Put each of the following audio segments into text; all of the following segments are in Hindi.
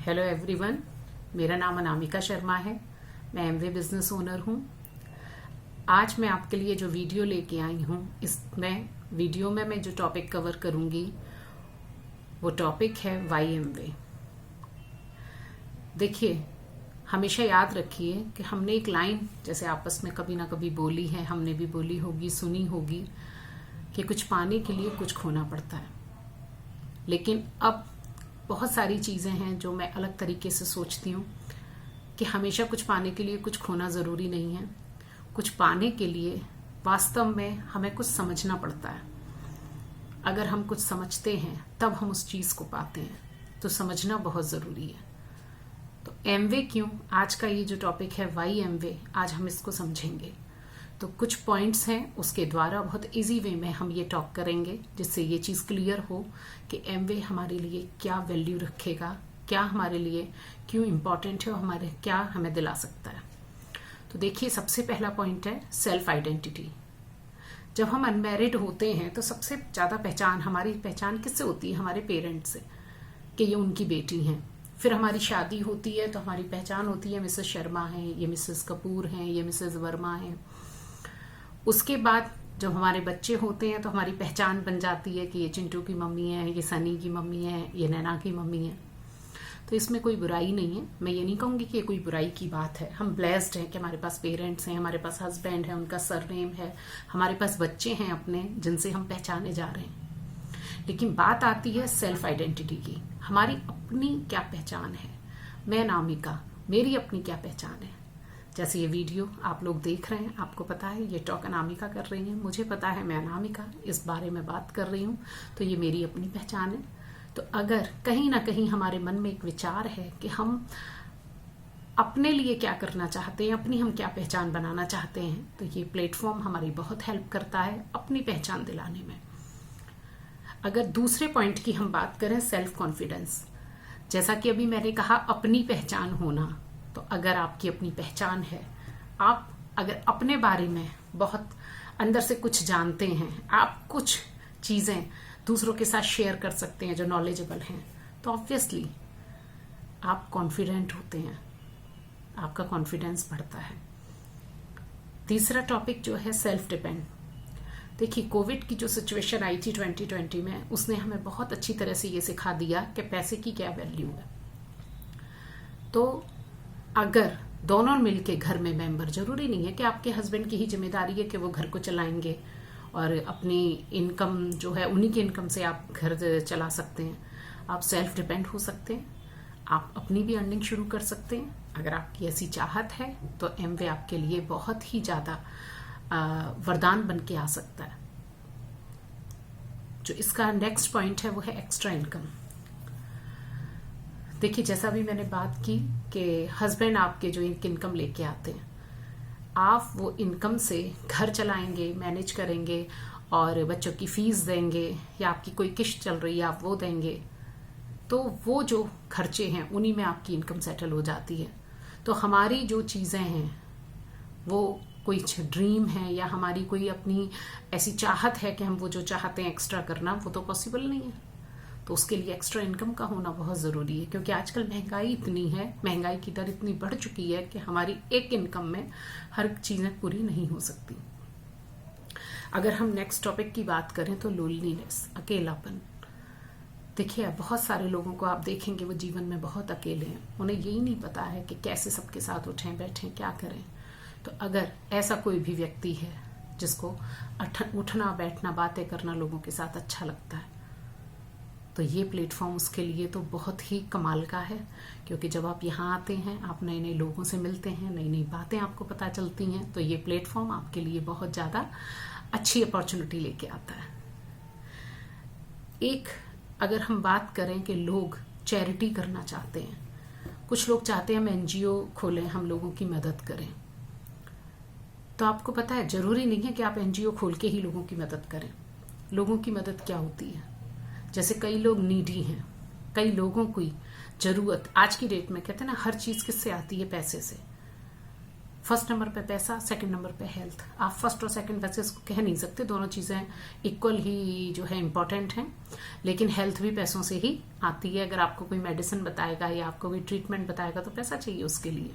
हेलो एवरीवन, मेरा नाम अनामिका शर्मा है। मैं एमवे बिजनेस ओनर हूँ। आज मैं आपके लिए जो वीडियो लेके आई हूँ, इसमें वीडियो में मैं जो टॉपिक कवर करूँगी वो टॉपिक है वाई एमवे। देखिए, हमेशा याद रखिए कि हमने एक लाइन जैसे आपस में कभी ना कभी बोली है, हमने भी बोली होगी, सुनी होगी कि कुछ पाने के लिए कुछ खोना पड़ता है। लेकिन अब बहुत सारी चीज़ें हैं जो मैं अलग तरीके से सोचती हूँ कि हमेशा कुछ पाने के लिए कुछ खोना ज़रूरी नहीं है। कुछ पाने के लिए वास्तव में हमें कुछ समझना पड़ता है। अगर हम कुछ समझते हैं तब हम उस चीज़ को पाते हैं, तो समझना बहुत ज़रूरी है। तो एमवे क्यों, आज का ये जो टॉपिक है वाई एमवे, आज हम इसको समझेंगे। तो कुछ पॉइंट्स हैं, उसके द्वारा बहुत इजी वे में हम ये टॉक करेंगे जिससे ये चीज़ क्लियर हो कि एमवे हमारे लिए क्या वैल्यू रखेगा, क्या हमारे लिए क्यों इम्पॉर्टेंट है और हमारे क्या हमें दिला सकता है। तो देखिए, सबसे पहला पॉइंट है सेल्फ आइडेंटिटी। जब हम अनमैरिड होते हैं तो सबसे ज़्यादा पहचान, हमारी पहचान किससे होती है? हमारे पेरेंट्स से, कि ये उनकी बेटी हैं। फिर हमारी शादी होती है तो हमारी पहचान होती है मिसेस शर्मा हैं, ये मिसेस कपूर हैं, ये मिसेस वर्मा हैं। उसके बाद जब हमारे बच्चे होते हैं तो हमारी पहचान बन जाती है कि ये चिंटू की मम्मी है, ये सनी की मम्मी है, ये नैना की मम्मी है। तो इसमें कोई बुराई नहीं है, मैं ये नहीं कहूँगी कि ये कोई बुराई की बात है। हम ब्लेस्ड हैं कि हमारे पास पेरेंट्स हैं, हमारे पास हस्बैंड है, उनका सरनेम है, हमारे पास बच्चे हैं अपने जिनसे हम पहचाने जा रहे हैं। लेकिन बात आती है सेल्फ आइडेंटिटी की। हमारी अपनी क्या पहचान है? मैं अनामिका, मेरी अपनी क्या पहचान है? जैसे ये वीडियो आप लोग देख रहे हैं, आपको पता है ये टॉक अनामिका कर रही है, मुझे पता है मैं अनामिका इस बारे में बात कर रही हूँ, तो ये मेरी अपनी पहचान है। तो अगर कहीं ना कहीं हमारे मन में एक विचार है कि हम अपने लिए क्या करना चाहते हैं, अपनी हम क्या पहचान बनाना चाहते हैं, तो ये प्लेटफॉर्म हमारी बहुत हेल्प करता है अपनी पहचान दिलाने में। अगर दूसरे पॉइंट की हम बात करें, सेल्फ कॉन्फिडेंस, जैसा कि अभी मैंने कहा अपनी पहचान होना, तो अगर आपकी अपनी पहचान है, आप अगर अपने बारे में बहुत अंदर से कुछ जानते हैं, आप कुछ चीज़ें दूसरों के साथ शेयर कर सकते हैं जो नॉलेजेबल हैं, तो ऑब्वियसली आप कॉन्फिडेंट होते हैं, आपका कॉन्फिडेंस बढ़ता है। तीसरा टॉपिक जो है सेल्फ डिपेंड। देखिए, कोविड की जो सिचुएशन आई थी 2020 में, उसने हमें बहुत अच्छी तरह से ये सिखा दिया कि पैसे की क्या वैल्यू है। तो अगर दोनों मिलके घर में मेंबर, जरूरी नहीं है कि आपके हस्बैंड की ही जिम्मेदारी है कि वो घर को चलाएंगे और अपनी इनकम जो है उन्हीं की इनकम से आप घर चला सकते हैं। आप सेल्फ डिपेंड हो सकते हैं, आप अपनी भी अर्निंग शुरू कर सकते हैं। अगर आपकी ऐसी चाहत है तो एमवे आपके लिए बहुत ही ज़्यादा वरदान बन के आ सकता है। जो इसका नेक्स्ट पॉइंट है वो है एक्स्ट्रा इनकम। देखिए, जैसा भी मैंने बात की कि हस्बैंड आपके जो इनकम लेके आते हैं, आप वो इनकम से घर चलाएंगे, मैनेज करेंगे और बच्चों की फीस देंगे, या आपकी कोई किश्त चल रही है आप वो देंगे, तो वो जो खर्चे हैं उन्हीं में आपकी इनकम सेटल हो जाती है। तो हमारी जो चीज़ें हैं वो कोई ड्रीम है या हमारी कोई अपनी ऐसी चाहत है कि हम वो जो चाहते हैं एक्स्ट्रा करना, वो तो पॉसिबल नहीं है। तो उसके लिए एक्स्ट्रा इनकम का होना बहुत ज़रूरी है, क्योंकि आजकल महंगाई इतनी है, महंगाई की दर इतनी बढ़ चुकी है कि हमारी एक इनकम में हर चीज़ें पूरी नहीं हो सकती। अगर हम नेक्स्ट टॉपिक की बात करें तो लोनलीनेस, अकेलापन। देखिए, बहुत सारे लोगों को आप देखेंगे वो जीवन में बहुत अकेले हैं, उन्हें यही नहीं पता है कि कैसे सबके साथ उठें बैठें, क्या करें। तो अगर ऐसा कोई भी व्यक्ति है जिसको उठना बैठना बातें करना लोगों के साथ अच्छा लगता है, तो ये प्लेटफॉर्म उसके लिए तो बहुत ही कमाल का है। क्योंकि जब आप यहाँ आते हैं, आप नए नए लोगों से मिलते हैं, नई नई बातें आपको पता चलती हैं, तो ये प्लेटफॉर्म आपके लिए बहुत ज़्यादा अच्छी अपॉर्चुनिटी लेके आता है। एक अगर हम बात करें कि लोग चैरिटी करना चाहते हैं, कुछ लोग चाहते हैं हम एनजीओ खोलें, हम लोगों की मदद करें। तो आपको पता है, ज़रूरी नहीं है कि आप एनजीओ खोल के ही लोगों की मदद करें। लोगों की मदद क्या होती है? जैसे कई लोग नीडी हैं, कई लोगों की ज़रूरत आज की डेट में, कहते हैं ना, हर चीज़ किससे आती है? पैसे से। फर्स्ट नंबर पे पैसा, सेकंड नंबर पे हेल्थ। आप फर्स्ट और सेकंड वैसे इसको कह नहीं सकते, दोनों चीजें इक्वल ही जो है इम्पोर्टेंट हैं, लेकिन हेल्थ भी पैसों से ही आती है। अगर आपको कोई मेडिसिन बताएगा या आपको कोई ट्रीटमेंट बताएगा तो पैसा चाहिए उसके लिए।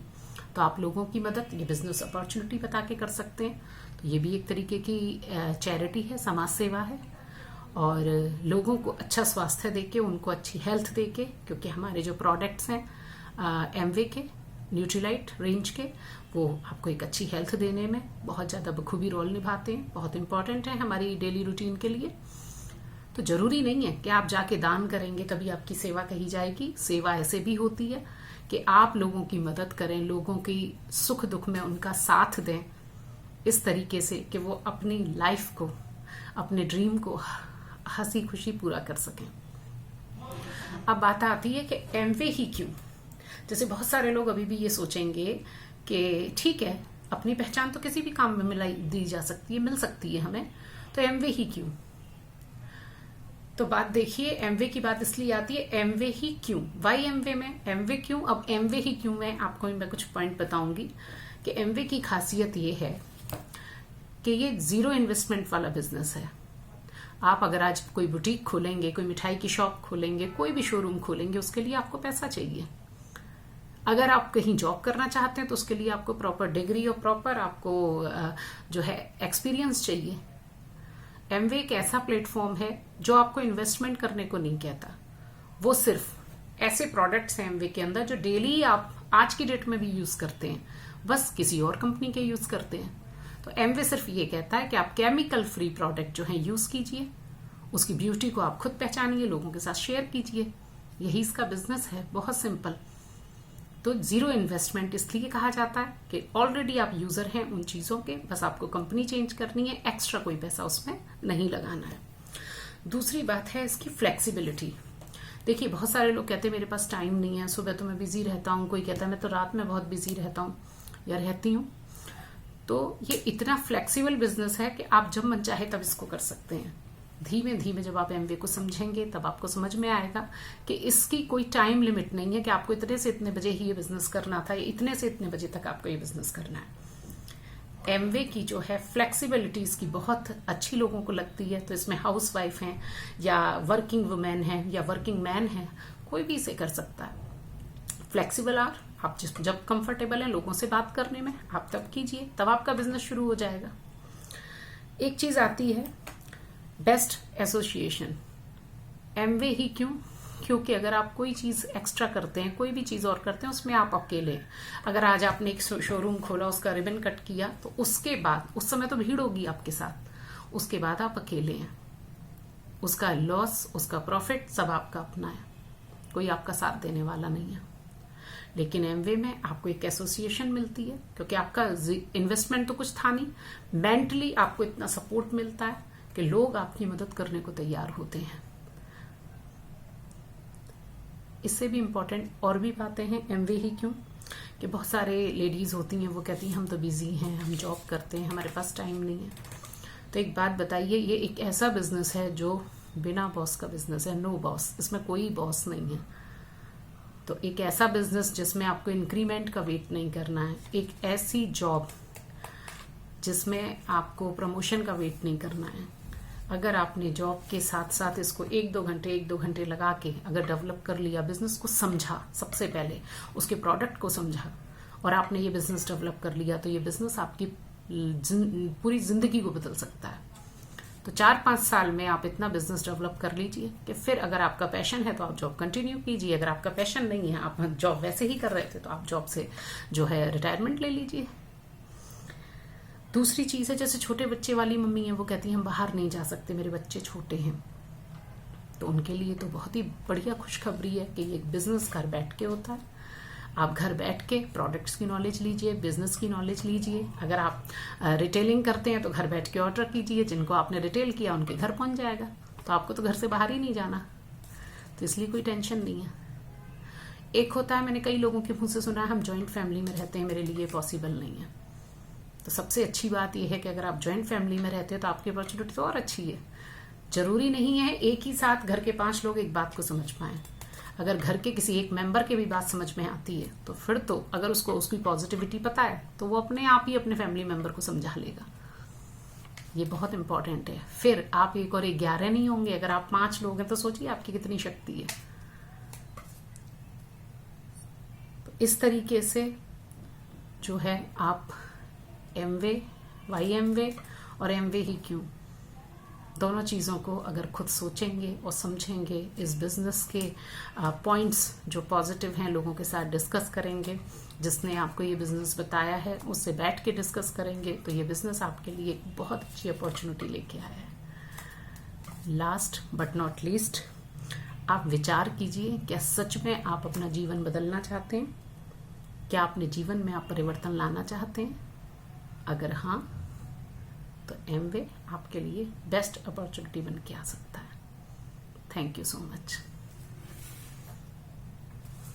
तो आप लोगों की मदद ये बिजनेस अपॉर्चुनिटी बता के कर सकते हैं। तो ये भी एक तरीके की चैरिटी है, समाज सेवा है। और लोगों को अच्छा स्वास्थ्य देके, उनको अच्छी हेल्थ देके, क्योंकि हमारे जो प्रोडक्ट्स हैं एमवे के, न्यूट्रीलाइट रेंज के, वो आपको एक अच्छी हेल्थ देने में बहुत ज़्यादा बखूबी रोल निभाते हैं, बहुत इंपॉर्टेंट है हमारी डेली रूटीन के लिए। तो जरूरी नहीं है कि आप जाके दान करेंगे तभी आपकी सेवा कही जाएगी। सेवा ऐसे भी होती है कि आप लोगों की मदद करें, लोगों की सुख दुख में उनका साथ दें, इस तरीके से कि वो अपनी लाइफ को, अपने ड्रीम को हंसी खुशी पूरा कर सकें। अब बात आती है कि एमवे ही क्यों। जैसे बहुत सारे लोग अभी भी ये सोचेंगे कि ठीक है, अपनी पहचान तो किसी भी काम में मिलाई दी जा सकती है, मिल सकती है हमें, तो एमवे ही क्यों। तो बात देखिए, एमवे की बात इसलिए आती है, एमवे ही क्यों, वाई एमवे में, एमवे क्यों। अब एमवे ही क्यों में आपको मैं कुछ पॉइंट बताऊंगी कि एमवे की खासियत ये है कि ये जीरो इन्वेस्टमेंट वाला बिजनेस है। आप अगर आज कोई बुटीक खोलेंगे, कोई मिठाई की शॉप खोलेंगे, कोई भी शोरूम खोलेंगे, उसके लिए आपको पैसा चाहिए। अगर आप कहीं जॉब करना चाहते हैं तो उसके लिए आपको प्रॉपर डिग्री और प्रॉपर आपको जो है एक्सपीरियंस चाहिए। एमवे एक ऐसा प्लेटफॉर्म है जो आपको इन्वेस्टमेंट करने को नहीं कहता। वो सिर्फ ऐसे प्रोडक्ट्स हैं एमवे के अंदर जो डेली आप आज की डेट में भी यूज करते हैं, बस किसी और कंपनी के यूज करते हैं। तो एमवे सिर्फ ये कहता है कि आप केमिकल फ्री प्रोडक्ट जो है यूज कीजिए, उसकी ब्यूटी को आप खुद पहचानिए, लोगों के साथ शेयर कीजिए। यही इसका बिजनेस है, बहुत सिंपल। तो जीरो इन्वेस्टमेंट इसलिए कहा जाता है कि ऑलरेडी आप यूजर हैं उन चीजों के, बस आपको कंपनी चेंज करनी है, एक्स्ट्रा कोई पैसा उसमें नहीं लगाना है। दूसरी बात है इसकी फ्लेक्सिबिलिटी। देखिए, बहुत सारे लोग कहते हैं मेरे पास टाइम नहीं है, सुबह तो मैं बिजी रहता हूँ, कोई कहता है मैं तो रात में बहुत बिजी रहता हूँ या रहती हूँ। तो ये इतना फ्लेक्सिबल बिजनेस है कि आप जब मन चाहे तब इसको कर सकते हैं। धीमे धीमे जब आप एमवे को समझेंगे तब आपको समझ में आएगा कि इसकी कोई टाइम लिमिट नहीं है कि आपको इतने से इतने बजे ही ये बिजनेस करना था या इतने से इतने बजे तक आपको ये बिजनेस करना है। एमवे की जो है फ्लेक्सिबिलिटी इसकी बहुत अच्छी लोगों को लगती है। तो इसमें हाउस वाइफ हैं या वर्किंग वुमेन हैं या वर्किंग मैन हैं, कोई भी इसे कर सकता है। फ्लेक्सिबल आर, आप जब कंफर्टेबल हैं लोगों से बात करने में, आप तब कीजिए, तब आपका बिजनेस शुरू हो जाएगा। एक चीज आती है बेस्ट एसोसिएशन। एमवे ही क्यों, क्योंकि अगर आप कोई चीज एक्स्ट्रा करते हैं, कोई भी चीज और करते हैं, उसमें आप अकेले हैं। अगर आज आपने एक शोरूम खोला, उसका रिबन कट किया, तो उसके बाद उस समय तो भीड़ होगी आपके साथ, उसके बाद आप अकेले हैं। उसका लॉस, उसका प्रॉफिट सब आपका अपना है, कोई आपका साथ देने वाला नहीं है। लेकिन एमवे में आपको एक एसोसिएशन मिलती है, क्योंकि आपका इन्वेस्टमेंट तो कुछ था नहीं, मेंटली आपको इतना सपोर्ट मिलता है कि लोग आपकी मदद करने को तैयार होते हैं। इससे भी इम्पोर्टेंट और भी बातें हैं एमवे ही क्यों, कि बहुत सारे लेडीज होती हैं, वो कहती हैं हम तो बिजी हैं, हम जॉब करते हैं, हमारे पास टाइम नहीं है। तो एक बात बताइए, ये एक ऐसा बिजनेस है जो बिना बॉस का बिजनेस है, नो बॉस, इसमें कोई बॉस नहीं है। तो एक ऐसा बिजनेस जिसमें आपको इंक्रीमेंट का वेट नहीं करना है, एक ऐसी जॉब जिसमें आपको प्रमोशन का वेट नहीं करना है। अगर आपने जॉब के साथ साथ इसको एक दो घंटे लगा के अगर डेवलप कर लिया, बिजनेस को समझा, सबसे पहले उसके प्रोडक्ट को समझा और आपने ये बिजनेस डेवलप कर लिया, तो ये बिजनेस आपकी पूरी जिंदगी को बदल सकता है। तो 4-5 साल में आप इतना बिजनेस डेवलप कर लीजिए कि फिर अगर आपका पैशन है तो आप जॉब कंटिन्यू कीजिए, अगर आपका पैशन नहीं है, आप जॉब वैसे ही कर रहे थे, तो आप जॉब से जो है रिटायरमेंट ले लीजिए। दूसरी चीज है, जैसे छोटे बच्चे वाली मम्मी है, वो कहती है हम बाहर नहीं जा सकते, मेरे बच्चे छोटे हैं, तो उनके लिए तो बहुत ही बढ़िया खुशखबरी है कि ये बिजनेस घर बैठ के होता है। आप घर बैठ के प्रोडक्ट्स की नॉलेज लीजिए, बिजनेस की नॉलेज लीजिए। अगर आप रिटेलिंग करते हैं तो घर बैठ के ऑर्डर कीजिए, जिनको आपने रिटेल किया उनके घर पहुंच जाएगा, तो आपको तो घर से बाहर ही नहीं जाना, तो इसलिए कोई टेंशन नहीं है। एक होता है, मैंने कई लोगों के मुंह से सुना है हम जॉइंट फैमिली में रहते हैं, मेरे लिए पॉसिबल नहीं है। तो सबसे अच्छी बात यह है कि अगर आप जॉइंट फैमिली में रहते हो तो आपकी अपॉर्चुनिटी तो और अच्छी है। जरूरी नहीं है एक ही साथ घर के 5 लोग एक बात को समझ पाएं। अगर घर के किसी एक मेंबर के भी बात समझ में आती है तो फिर तो अगर उसको उसकी पॉजिटिविटी पता है तो वो अपने आप ही अपने फैमिली मेंबर को समझा लेगा। ये बहुत इंपॉर्टेंट है। फिर आप 1 और 1 11 नहीं होंगे, अगर आप 5 लोग हैं तो सोचिए आपकी कितनी शक्ति है। तो इस तरीके से जो है आप एमवे, वाई एमवे और एमवे ही क्यों, दोनों चीज़ों को अगर खुद सोचेंगे और समझेंगे, इस बिजनेस के पॉइंट्स जो पॉजिटिव हैं लोगों के साथ डिस्कस करेंगे, जिसने आपको ये बिजनेस बताया है उससे बैठ के डिस्कस करेंगे, तो ये बिजनेस आपके लिए एक बहुत अच्छी अपॉर्चुनिटी लेके आया है। लास्ट बट नॉट लीस्ट, आप विचार कीजिए, क्या सच में आप अपना जीवन बदलना चाहते हैं? क्या अपने जीवन में आप परिवर्तन लाना चाहते हैं? अगर हाँ, तो एमवे आपके लिए बेस्ट अपॉर्चुनिटी बन के आ सकता है। Thank you so much.